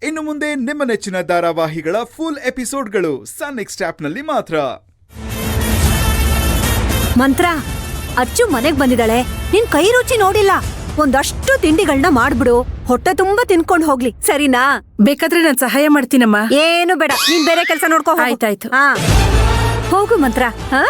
ಇನ್ನು ಮುಂದೆ ನಿಮ್ಮ ನೆಚ್ಚಿನ ಧಾರಾವಾಹಿಗಳ ಫುಲ್ ಎಪಿಸೋಡ್ಗಳು ಸನ್ ನೆಕ್ಸ್ಟ್ ಆಪ್ನಲ್ಲಿ ಮಾತ್ರ. ಮಂತ್ರ, ಅಚ್ಚು ಮನೆಗ್ ಬಂದಿದ್ದಾಳೆ. ನಿನ್ ಕೈ ರುಚಿ ನೋಡಿಲ್ಲ. ಒಂದಷ್ಟು ತಿಂಡಿಗಳನ್ನ ಮಾಡ್ಬಿಡು, ಹೊಟ್ಟೆ ತುಂಬಾ ತಿನ್ಕೊಂಡ್ ಹೋಗ್ಲಿ, ಸರಿನಾ? ಬೇಕಾದ್ರೆ ನಾನ್ ಸಹಾಯ ಮಾಡ್ತೀನಮ್ಮ. ಏನು ಬೇಡ, ನೀನ್ ಬೇರೆ ಕೆಲ್ಸ ನೋಡ್ಕೋ. ಆಯ್ತಾಯ್ತು. ಹಾ, ಹೋಗು ಮಂತ್ರ. ಹಾ,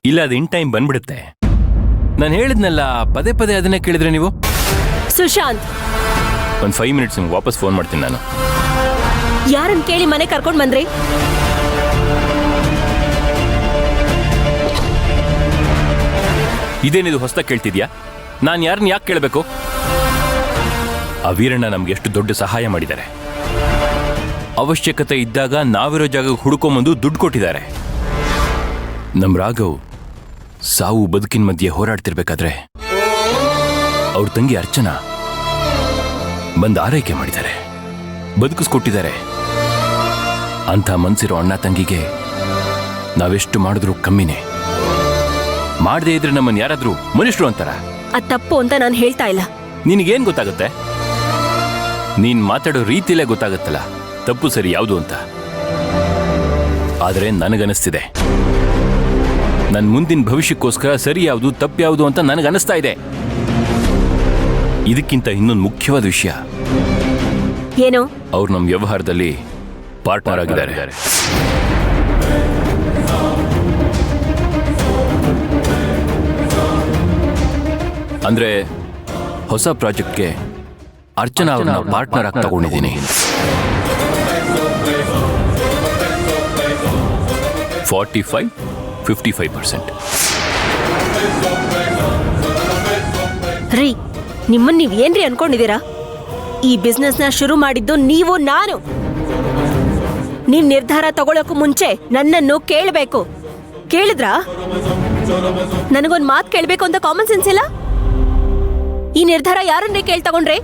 ಇಲ್ಲ, ಅದು ಇನ್ ಟೈಮ್ ಬಂದ್ಬಿಡುತ್ತೆ. ನಾನು ಹೇಳಿದ್ನಲ್ಲ, ಪದೇ ಪದೇ ಅದನ್ನೇ ಕೇಳಿದ್ರೆ ನೀವು. ಸುಶಾಂತ್, ಒಂದು 5 ಮಿನಿಟ್ಸ್ ನಿಮ್ಗೆ ವಾಪಸ್ ಫೋನ್ ಮಾಡ್ತೀನಿ ನಾನು. ಯಾರನ್ನ ಕೇಳಿ ಮನೆ ಕರ್ಕೊಂಡ್ ಬಂದ್ರಿ? ಇದೇನಿದು ಹೊಸದಾಗಿ ಕೇಳ್ತಿದ್ಯಾ? ನಾನು ಯಾರನ್ನ ಯಾಕೆ ಕೇಳಬೇಕು? ಆ ವೀರಣ್ಣ ನಮ್ಗೆ ಎಷ್ಟು ದೊಡ್ಡ ಸಹಾಯ ಮಾಡಿದ್ದಾರೆ. ಅವಶ್ಯಕತೆ ಇದ್ದಾಗ ನಾವಿರೋ ಜಾಗ ಹುಡ್ಕೊಂಬಂದು ದುಡ್ಡು ಕೊಟ್ಟಿದ್ದಾರೆ. ನಮ್ಮ ರಾಘವ್ ಸಾವು ಬದುಕಿನ ಮಧ್ಯೆ ಹೋರಾಡ್ತಿರ್ಬೇಕಾದ್ರೆ ಅವ್ರ ತಂಗಿ ಅರ್ಚನಾ ಬಂದು ಆರೈಕೆ ಮಾಡಿದ್ದಾರೆ, ಬದುಕಿಸ್ಕೊಟ್ಟಿದ್ದಾರೆ. ಅಂಥ ಮನ್ಸಿರೋ ಅಣ್ಣ ತಂಗಿಗೆ ನಾವೆಷ್ಟು ಮಾಡಿದ್ರು ಕಮ್ಮಿನೇ. ಮಾಡದೇ ಇದ್ರೆ ನಮ್ಮನ್ನು ಯಾರಾದ್ರೂ ಮನುಷ್ಯರು ಅಂತಾರ? ಅದ್ ತಪ್ಪು ಅಂತ ನಾನು ಹೇಳ್ತಾ ಇಲ್ಲ. ನಿನಗೇನ್ ಗೊತ್ತಾಗುತ್ತೆ? ನೀನ್ ಮಾತಾಡೋ ರೀತಿಲೇ ಗೊತ್ತಾಗತ್ತಲ್ಲ ತಪ್ಪು ಸರಿ ಯಾವುದು ಅಂತ. ಆದರೆ ನನಗನಿಸ್ತಿದೆ, ನನ್ನ ಮುಂದಿನ ಭವಿಷ್ಯಕ್ಕೋಸ್ಕರ ಸರಿ ಯಾವುದು ತಪ್ಪು ಯಾವುದು ಅಂತ ನನಗನ್ನಿಸ್ತಾ ಇದೆ. ಇದಕ್ಕಿಂತ ಇನ್ನೊಂದು ಮುಖ್ಯವಾದ ವಿಷಯ, ಏನು? ಅವ್ರು ನಮ್ಮ ವ್ಯವಹಾರದಲ್ಲಿ ಪಾರ್ಟ್ನರ್ ಆಗಿದ್ದಾರೆ. ಅಂದ್ರೆ ಹೊಸ ಪ್ರಾಜೆಕ್ಟ್ಗೆ ಅರ್ಚನಾ ಅವ್ರನ್ನ ಪಾರ್ಟ್ನರ್ ಆಗಿ ತಗೊಂಡಿದ್ದೀನಿ. 45-55%. ರೀ, ನಿಮ್ಮನ್ನ ನೀವ್ ಏನ್ರಿ ಅನ್ಕೊಂಡಿದೀರಾ? ಈ ಬಿಸ್ನೆಸ್ ನ ಶುರು ಮಾಡಿದ್ದು ನೀವು, ನಾನು. ನೀವ್ ನಿರ್ಧಾರ ತಗೊಳಕ್ಕೂ ಮುಂಚೆ ನನ್ನನ್ನು ಕೇಳಬೇಕು. ಕೇಳಿದ್ರಾ? ನನಗೊಂದ್ ಮಾತು ಕೇಳ್ಬೇಕು ಅಂತ ಕಾಮನ್ ಸೆನ್ಸ್ ಇಲ್ಲ? ಈ ನಿರ್ಧಾರ ಯಾರನ್ನೇ ಕೇಳ್ ತಗೊಂಡ್ರೆ?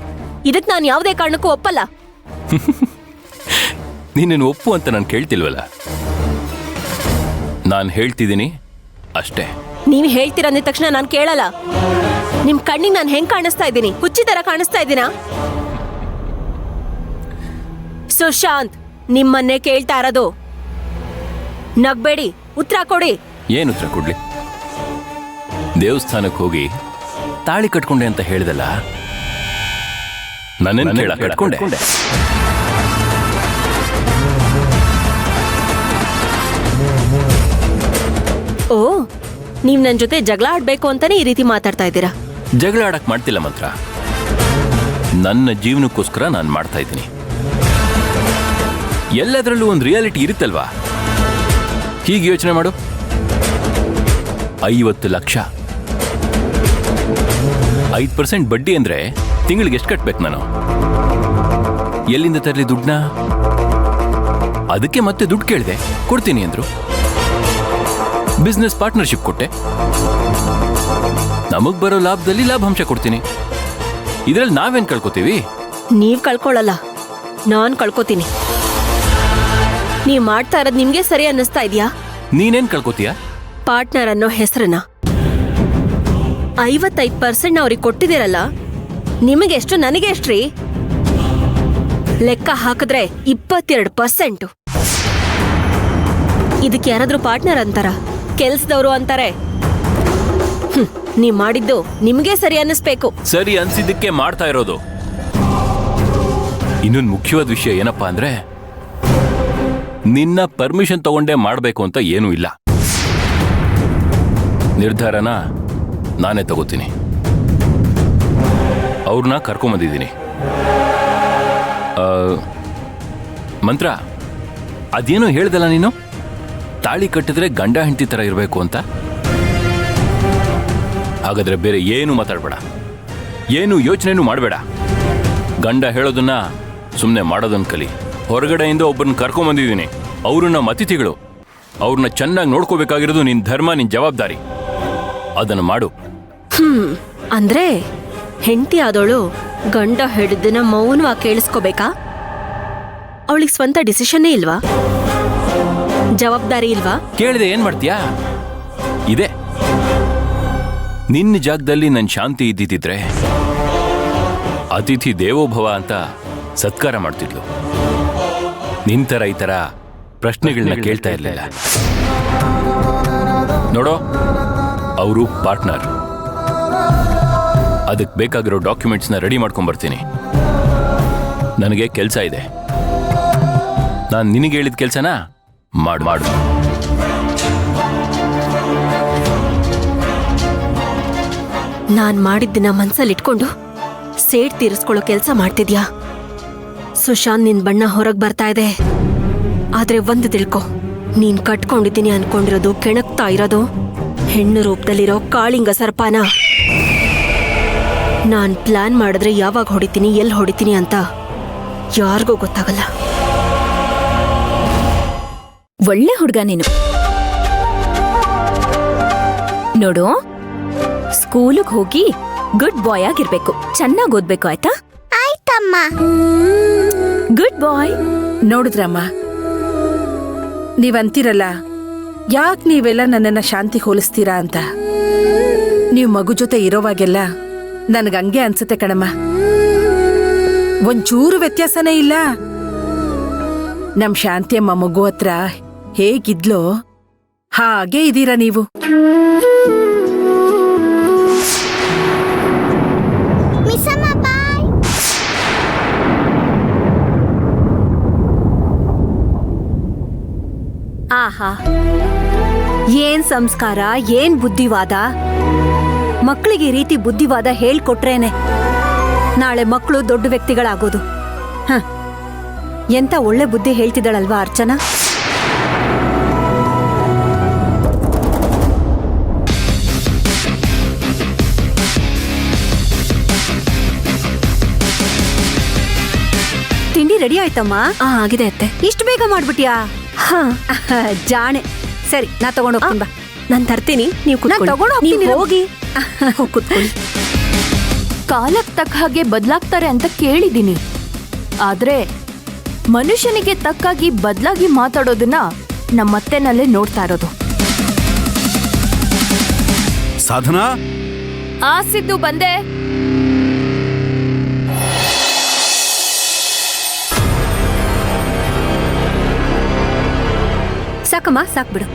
ಇದಕ್ ನಾನು ಯಾವುದೇ ಕಾರಣಕ್ಕೂ ಒಪ್ಪಲ್ಲ. ನೀನೇನು ಒಪ್ಪು ಅಂತ ನಾನು ಕೇಳ್ತಿಲ್ವಲ್ಲ, ನಾನು ಹೇಳ್ತಿದ್ದೀನಿ ಅಷ್ಟೇ. ನೀವ್ ಹೇಳ್ತೀರ ಅಂದ ತಕ್ಷಣ ನಾನು ಕೇಳಲ್ಲ. ನಿಮ್ ಕಣ್ಣಿಗೆ ನಾನು ಹೆಂಗ್ ಕಾಣಿಸ್ತಾ ಇದ್ದೀನಿ? ಹುಚ್ಚಿ ತರ ಕಾಣಿಸ್ತಾ ಇದ್ದೀನಾ? ಸುಶಾಂತ್, ನಿಮ್ಮನ್ನೇ ಕೇಳ್ತಾ ಇರೋದು. ನಗ್ಬೇಡಿ, ಉತ್ತರ ಕೊಡಿ. ಏನು ಉತ್ತರ ಕೊಡ್ಲಿ? ದೇವಸ್ಥಾನಕ್ಕೆ ಹೋಗಿ ತಾಳಿ ಕಟ್ಕೊಂಡೆ ಅಂತ ಹೇಳ್ದಲ್ಲ, ನನ್ನನ್ನು ಕೇಳ ಕಟ್ಕೊಂಡೆ. ಓ, ನೀವ್ ನನ್ ಜೊತೆ ಜಗಳ ಆಡ್ಬೇಕು ಅಂತಾನೆ ಈ ರೀತಿ ಮಾತಾಡ್ತಾ ಇದ್ದೀರಾ? ಜಗಳ ಆಡಕ್ ಮಾಡ್ತಿಲ್ಲ ಮಂತ್ರ, ನನ್ನ ಜೀವನಕ್ಕೋಸ್ಕರ ನಾನು ಮಾಡ್ತಾ ಇದ್ದೀನಿ. ಎಲ್ಲದರಲ್ಲೂ ಒಂದು ರಿಯಾಲಿಟಿ ಇರುತ್ತಲ್ವಾ? ಹೀಗೆ ಯೋಚನೆ ಮಾಡು. 50 ಲಕ್ಷ, 5% ಬಡ್ಡಿ ಅಂದ್ರೆ ತಿಂಗಳಿಗೆ ಎಷ್ಟು ಕಟ್ಬೇಕು ನಾನು? ಎಲ್ಲಿಂದ ತರಲಿ ದುಡ್ಡನ್ನ? ಅದಕ್ಕೆ ಮತ್ತೆ ದುಡ್ಡು ಕೇಳಿದೆ, ಕೊಡ್ತೀನಿ ಅಂದ್ರು. ಬಿಸ್ನೆಸ್ ಪಾರ್ಟ್ನರ್ಶಿಪ್ ಕೊಟ್ಟೆ, ನಮಗ್ ಬರೋ ಲಾಭದಲ್ಲಿ ಲಾಭಾಂಶ ಕೊಡ್ತೀನಿ. ಇದ್ರಲ್ಲಿ ನಾವೇನ್ ಕಳ್ಕೊತೀವಿ? ನೀವ್ ಕಳ್ಕೊಳ್ಳಲ್ಲ, ನಾನ್ ಕಳ್ಕೊತೀನಿ. ನೀವ್ ಮಾಡ್ತಾ ಇರೋದ್ ನಿಮ್ಗೆ ಸರಿ ಅನ್ನಿಸ್ತಾ ಇದೆಯಾ? ನೀನೇನ್ ಕಳ್ಕೊತೀಯ? ಪಾರ್ಟ್ನರ್ ಅನ್ನೋ ಹೆಸರನ್ನ 55% ಅವ್ರಿಗೆ ಕೊಟ್ಟಿದ್ದೀರಲ್ಲ, ನಿಮಗೆಷ್ಟು ನನಗೆ ಎಷ್ಟ್ರಿ? ಲೆಕ್ಕ ಹಾಕಿದ್ರೆ 22%. ಇದಕ್ಕೆ ಯಾರಾದ್ರೂ ಪಾರ್ಟ್ನರ್ ಅಂತಾರ? ಕೆಲ್ಸದವರು ಅಂತಾರೆ. ನೀವ್ ಮಾಡಿದ್ದು ನಿಮ್ಗೆ ಸರಿ ಅನ್ನಿಸ್ಬೇಕು. ಸರಿ ಅನ್ಸಿದ್ದಕ್ಕೆ ಮಾಡ್ತಾ ಇರೋದು. ಇನ್ನೊಂದು ಮುಖ್ಯವಾದ ವಿಷಯ ಏನಪ್ಪಾ ಅಂದ್ರೆ, ನಿನ್ನ ಪರ್ಮಿಷನ್ ತಗೊಂಡೇ ಮಾಡ್ಬೇಕು ಅಂತ ಏನೂ ಇಲ್ಲ. ನಿರ್ಧಾರನ ನಾನೇ ತಗೋತೀನಿ. ಅವ್ರನ್ನ ಕರ್ಕೊಂಬಂದಿದ್ದೀನಿ. ಮಂತ್ರ, ಅದೇನೋ ಹೇಳ್ದಲ್ಲ ನೀನು, ತಾಳಿ ಕಟ್ಟಿದ್ರೆ ಗಂಡ ಹೆಂಡತಿ ತರ ಇರಬೇಕು ಅಂತ. ಹಾಗಾದ್ರೆ ಬೇರೆ ಏನು ಮಾತಾಡಬೇಡ, ಏನು ಯೋಚನೆನೂ ಮಾಡಬೇಡ. ಗಂಡ ಹೇಳೋದನ್ನ ಸುಮ್ಮನೆ ಮಾಡೋದನ್ನ ಕಲಿ. ಹೊರಗಡೆಯಿಂದ ಒಬ್ಬರನ್ನ ಕರ್ಕೊಂಬಂದಿದ್ದೀನಿ, ಅವರು ನಮ್ಮ ಅತಿಥಿಗಳು. ಅವ್ರನ್ನ ಚೆನ್ನಾಗಿ ನೋಡ್ಕೋಬೇಕಾಗಿರೋದು ನಿನ್ ಧರ್ಮ, ನಿನ್ ಜವಾಬ್ದಾರಿ. ಅದನ್ನು ಮಾಡು. ಅಂದ್ರೆ ಹೆಂಡತಿ ಆದವಳು ಗಂಡ ಹೇಳಿದ್ದನ್ನ ಮೌನವಾಗಿ ಕೇಳಿಸ್ಕೋಬೇಕಾ? ಅವಳಿಗೆ ಸ್ವಂತ ಡಿಸಿಷನ್ನೇ ಇಲ್ವಾ? ಜವಾಬ್ದಾರಿ ಇಲ್ವಾ? ಕೇಳಿದೆ ಏನ್ ಮಾಡ್ತೀಯಾ? ಇದೆ. ನಿನ್ನ ಜಾಗದಲ್ಲಿ ನನ್ ಶಾಂತಿ ಇದ್ದಿದ್ರೆ ಅತಿಥಿ ದೇವೋಭವ ಅಂತ ಸತ್ಕಾರ ಮಾಡ್ತಿದ್ಲು. ನಿಂತರ ಈ ತರ ಪ್ರಶ್ನೆಗಳನ್ನ ಕೇಳ್ತಾ ಇರ್ಲಿಲ್ಲ. ನೋಡೋ, ಅವರು ಪಾರ್ಟ್ನರ್. ಅದಕ್ಕೆ ಬೇಕಾಗಿರೋ ಡಾಕ್ಯುಮೆಂಟ್ಸ್ನ ರೆಡಿ ಮಾಡ್ಕೊಂಡ್ ಬರ್ತೀನಿ. ನನಗೆ ಕೆಲಸ ಇದೆ. ನಾನು ನಿನಗೆ ಹೇಳಿದ ಕೆಲಸನ ಮಾಡು. ನಾನ್ ಮಾಡಿದ್ದನ್ನ ಮನ್ಸಲ್ಲಿ ಇಟ್ಕೊಂಡು ಸೇಡ್ ತೀರಿಸ್ಕೊಳ್ಳೋ ಕೆಲಸ ಮಾಡ್ತಿದ್ಯಾ? ಸುಶಾಂತ್ ನಿನ್ ಬಣ್ಣ ಹೊರಗ್ ಬರ್ತಾ ಇದೆ. ಆದ್ರೆ ಒಂದು ತಿಳ್ಕೊ, ನೀನ್ ಕಟ್ಕೊಂಡಿದ್ದೀನಿ ಅನ್ಕೊಂಡಿರೋದು, ಕೆಣಕ್ತಾ ಇರೋದು ಹೆಣ್ಣು ರೂಪದಲ್ಲಿರೋ ಕಾಳಿಂಗ ಸರ್ಪಾನ. ನಾನ್ ಪ್ಲಾನ್ ಮಾಡಿದ್ರೆ ಯಾವಾಗ ಹೊಡಿತೀನಿ, ಎಲ್ಲಿ ಹೊಡಿತೀನಿ ಅಂತ ಯಾರಿಗೂ ಗೊತ್ತಾಗಲ್ಲ. ಒಳ್ಳೆ ಹುಡುಗ ನೀನು. ನೋಡು, ಸ್ಕೂಲಿಗೆ ಹೋಗಿ ಗುಡ್ ಬಾಯ್ ಆಗಿರ್ಬೇಕು. ಚೆನ್ನಾಗಿ ಓದ್ಬೇಕು, ಆಯ್ತಾ? ಆಯ್ತಮ್ಮ. ಗುಡ್ ಬಾಯ್. ನೋಡಿದ್ರಮ್ಮ, ನೀವಂತೀರಲ್ಲ ಯಾಕೆ ನೀವೆಲ್ಲ ನನ್ನನ್ನ ಶಾಂತಿ ಹೋಲಿಸ್ತೀರಾ ಅಂತ. ನೀವು ಮಗು ಜೊತೆ ಇರೋವಾಗೆಲ್ಲ ನನಗಂಗೆ ಅನ್ಸುತ್ತೆ ಕಣಮ್ಮ. ಒಂಚೂರು ವ್ಯತ್ಯಾಸನೇ ಇಲ್ಲ. ನಮ್ ಶಾಂತಿಯಮ್ಮ ಮಗು ಹತ್ರ ಹೇಗಿದ್ಲೋ ಹಾಗೆ ಇದೀರಾ ನೀವು. ಮಿಸ್ಸಮ್ಮ ಬಾಯ್. ಆಹಾ, ಏನ್ ಸಂಸ್ಕಾರ, ಏನ್ ಬುದ್ಧಿವಾದ. ಮಕ್ಕಳಿಗೆ ಈ ರೀತಿ ಬುದ್ಧಿವಾದ ಹೇಳ್ಕೊಟ್ರೇನೆ ನಾಳೆ ಮಕ್ಕಳು ದೊಡ್ಡ ವ್ಯಕ್ತಿಗಳಾಗೋದು. ಎಂತ ಒಳ್ಳೆ ಬುದ್ಧಿ ಹೇಳ್ತಿದ್ದಾಳಲ್ವಾ ಅರ್ಚನಾ. ತಿಂಡಿ ರೆಡಿ ಆಯ್ತಮ್ಮ? ಆಗಿದೆ ಅತ್ತೆ. ಇಷ್ಟು ಬೇಗ ಮಾಡ್ಬಿಟ್ಯಾ? ಜಾಣೆ. ಸರಿ, ನಾ ತಗೊಂಡು ಹೋಗ್ತೀನಿ ಬಾ. ನಾನ್ ತರ್ತೀನಿ, ನೀವು ಹೋಗಿ ಕೂತ್ಕೊಳ್ಳಿ. ಕಾಲಕ್ಕೆ ತಕ್ಕ ಹಾಗೆ ಬದಲಾಗ್ತಾರೆ ಅಂತ ಕೇಳಿದೀನಿ. ಆದ್ರೆ ಮನುಷ್ಯನಿಗೆ ತಕ್ಕಾಗಿ ಬದಲಾಗಿ ಮಾತಾಡೋದನ್ನ ನಮ್ಮತ್ತೆನಲ್ಲೇ ನೋಡ್ತಾ ಇರೋದು. ಸಾಧನಾ, ಆಸಿದ್ದು ಬಂದೆ. ಸಾಕಮ್ಮ, ಸಾಕ್ಬಿಡು.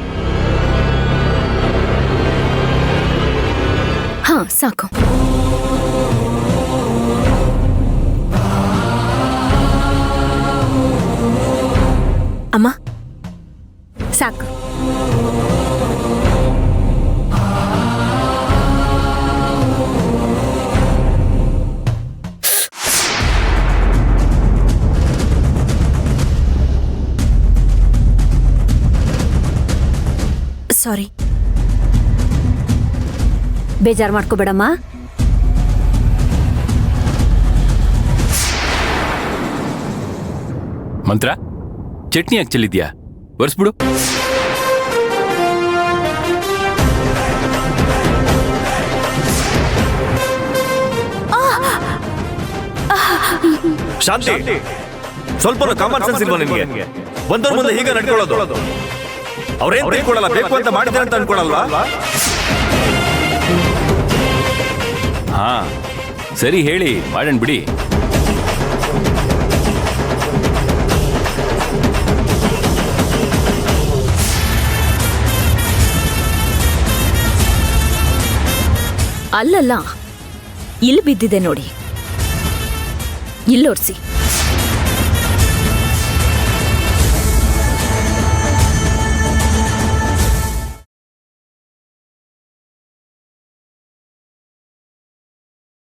ಹಾ, ಸಾಕು. ಅಮ್ಮ, ಸಾಕು. ಸಾರಿ. ಬೇಜಾರು ಮಾಡ್ಕೋಬೇಡಮ್ಮ. ಮಂತ್ರ, ಚಟ್ನಿ ಯಾಕೆ ಚೆಲ್ಲಿದ್ಯಾ? ಒರೆಸ್ಬಿಡು. ಶಾಂತಿ, ಸ್ವಲ್ಪ ಕಾಮನ್ ಸೆನ್ಸ್ ಇಲ್ವಾ ನಿನ್ಗೆ? ಬಂದವ್ರ ಮುಂದೆ ಹೀಗೆ ನಡ್ಕೊಳ್ಳೋದು. ಅವ್ರೇನ್ ತಿಳ್ಕೊಳ್ಳಲ್ಲ, ಬೇಕು ಅಂತ ಮಾಡಿದ್ರೆ ಅಂತ ಅನ್ಕೊಳಲ್ವಾ? ಹಾ, ಸರಿ, ಹೇಳಿ ಮಾಡೋಣ ಬಿಡಿ. ಅಲ್ಲಲ್ಲ, ಇಲ್ಲಿ ಬಿದ್ದಿದೆ ನೋಡಿ, ಇಲ್ಲೋರ್ಸಿ.